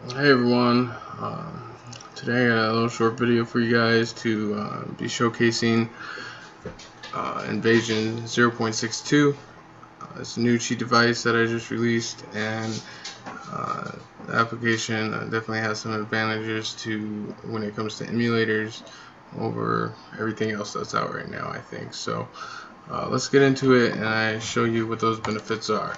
Hey everyone, today I got a little short video for you guys to be showcasing Envasion 0.62. It's a new cheat device that I just released, and the application definitely has some advantages to when it comes to emulators over everything else that's out right now, I think. So let's get into it and I show you what those benefits are.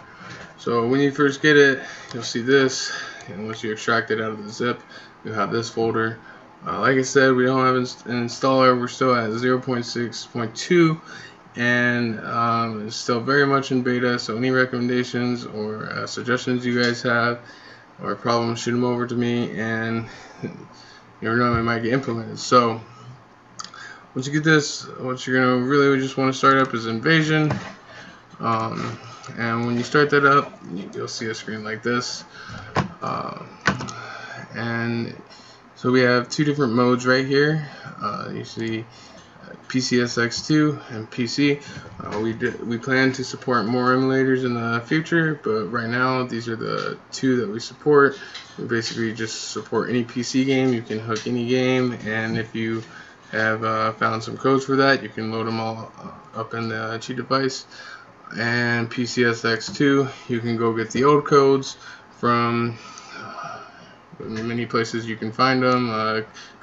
So when you first get it, you'll see this, and once you extract it out of the zip, you have this folder. Like I said, we don't have an installer. We're still at 0.6.2, and it's still very much in beta. So any recommendations or suggestions you guys have or problems, shoot them over to me, and you never know, it might get implemented. So once you get this, what you're gonna really just want to start up is Envasion. And when you start that up, you'll see a screen like this. And so we have two different modes right here. You see PCSX2 and PC. We plan to support more emulators in the future, but right now these are the two that we support. We basically just support any PC game. You can hook any game, and if you have found some codes for that, you can load them all up in the cheat device. And PCSX2, you can go get the old codes from many places you can find them,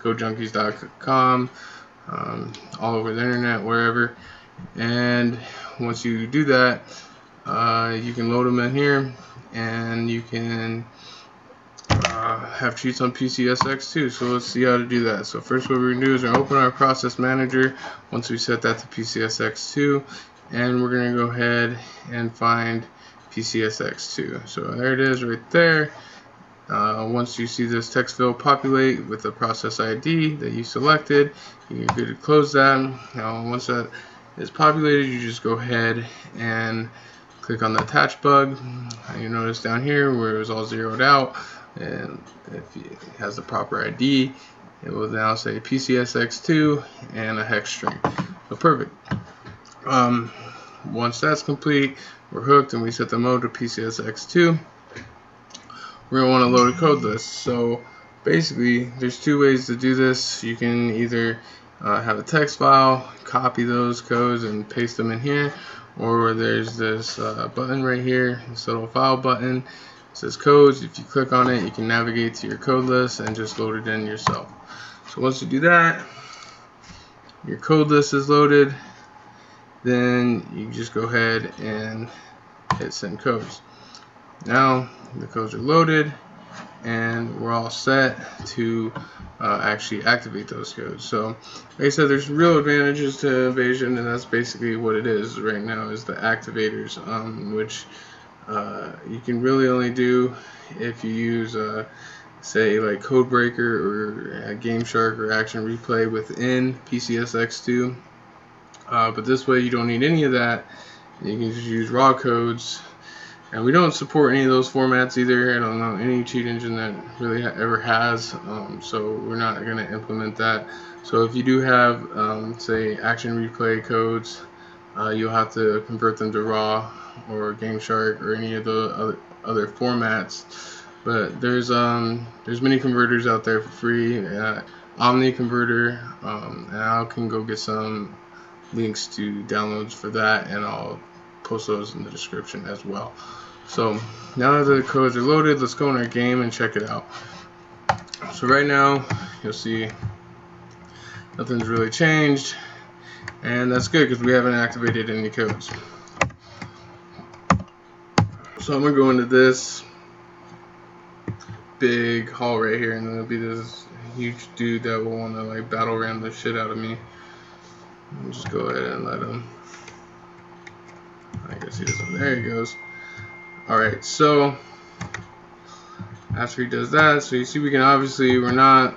codejunkies.com, all over the internet, wherever. And once you do that, you can load them in here, and you can have cheats on PCSX2. So let's see how to do that. So first what we're going to do is we're going to open our process manager once we set that to PCSX2, and we're going to go ahead and find PCSX2. So there it is right there. Once you see this text field populate with the process ID that you selected, you're good to close that. Now once that is populated, you just go ahead and click on the attach bug. You notice down here where it was all zeroed out, and if it has the proper ID, it will now say PCSX2 and a hex string. So perfect. Once that's complete, we're hooked, and we set the mode to PCSX2. We're going to want to load a code list. So basically there's two ways to do this. You can either have a text file, copy those codes and paste them in here, or there's this button right here, this little file button. It says codes. If you click on it, you can navigate to your code list and just load it in yourself. So once you do that, your code list is loaded, then you just go ahead and hit send codes. Now the codes are loaded, and we're all set to actually activate those codes. So like I said, there's real advantages to Envasion, and that's basically what it is right now, is the activators, which you can really only do if you use say like Codebreaker or gameshark or action replay within PCSX2, but this way you don't need any of that. You can just use raw codes. And we don't support any of those formats either. I don't know any cheat engine that really ever has, so we're not going to implement that. So if you do have, say, action replay codes, you'll have to convert them to raw or gameshark or any of the other formats. But there's many converters out there for free. Omniconverter, and I can go get some links to downloads for that, and I'll post those in the description as well. So now that the codes are loaded, let's go in our game and check it out. So right now you'll see nothing's really changed, and that's good because we haven't activated any codes. So I'm gonna go into this big hall right here, and there'll be this huge dude that will want to like battle ram the shit out of me. I'll just go ahead and let him. I guess he doesn't. There he goes. Alright, so after he does that, so you see we can obviously, we're not,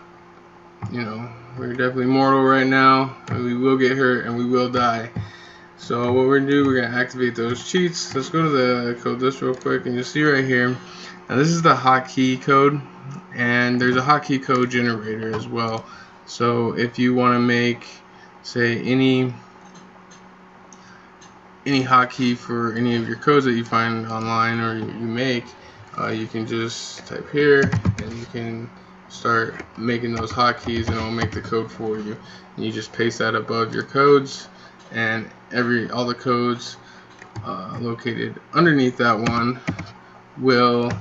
we're definitely mortal right now, and we will get hurt and we will die. So what we're going to do, we're going to activate those cheats. Let's go to the code list real quick, and you'll see right here, now this is the hotkey code, and there's a hotkey code generator as well. So if you want to make, say, any hotkey for any of your codes that you find online or you make, you can just type here and you can start making those hotkeys and it'll make the code for you. And you just paste that above your codes, and all the codes located underneath that one will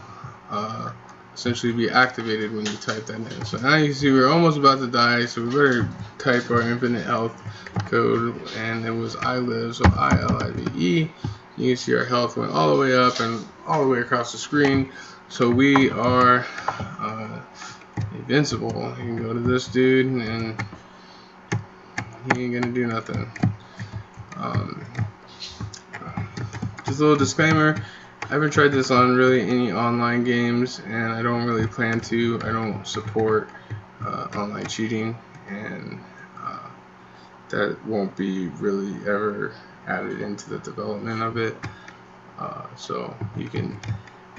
essentially be activated when you type that in. So now you see we're almost about to die, so we better type our infinite health code, and it was I live, so ILIVE. You can see our health went all the way up and all the way across the screen, so we are invincible. You can go to this dude and he ain't gonna do nothing. Just a little disclaimer, I haven't tried this on really any online games, and I don't really plan to. I don't support online cheating, and that won't be really ever added into the development of it. So you can,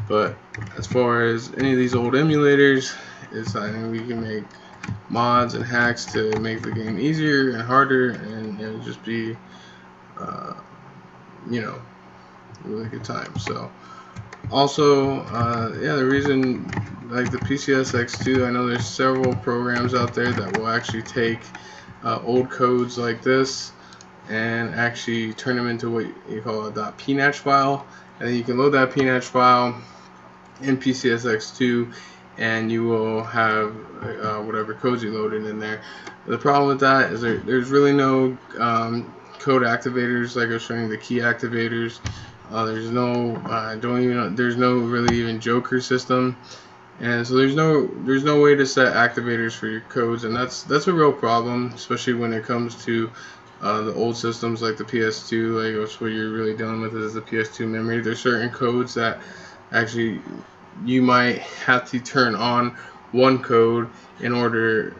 but as far as any of these old emulators, I think we can make mods and hacks to make the game easier and harder, and it'll just be, you know, a really good time. So also, yeah, the reason, like the PCSX2, I know there's several programs out there that will actually take old codes like this and actually turn them into what you call a .pnach file, and then you can load that pnach file in PCSX2 and you will have whatever codes you loaded in there. The problem with that is there's really no code activators, like I was showing you, the key activators. There's no there's no really even Joker system, and so there's no way to set activators for your codes, and that's a real problem, especially when it comes to the old systems like the PS2. Like that's what you're really dealing with is the PS2 memory. There's certain codes that actually you might have to turn on one code in order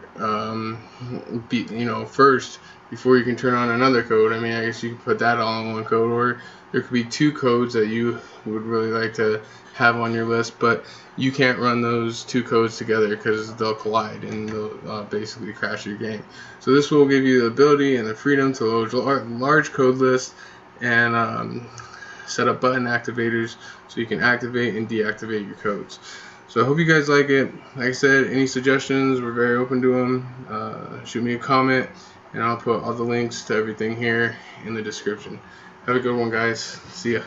first before you can turn on another code. I mean, I guess you can put that all in one code, or there could be two codes that you would really like to have on your list, but you can't run those two codes together because they'll collide and they'll basically crash your game. So this will give you the ability and the freedom to load large code lists and set up button activators so you can activate and deactivate your codes. So I hope you guys like it. Like I said, any suggestions, we're very open to them. Shoot me a comment, and I'll put all the links to everything here in the description. Have a good one, guys. See ya.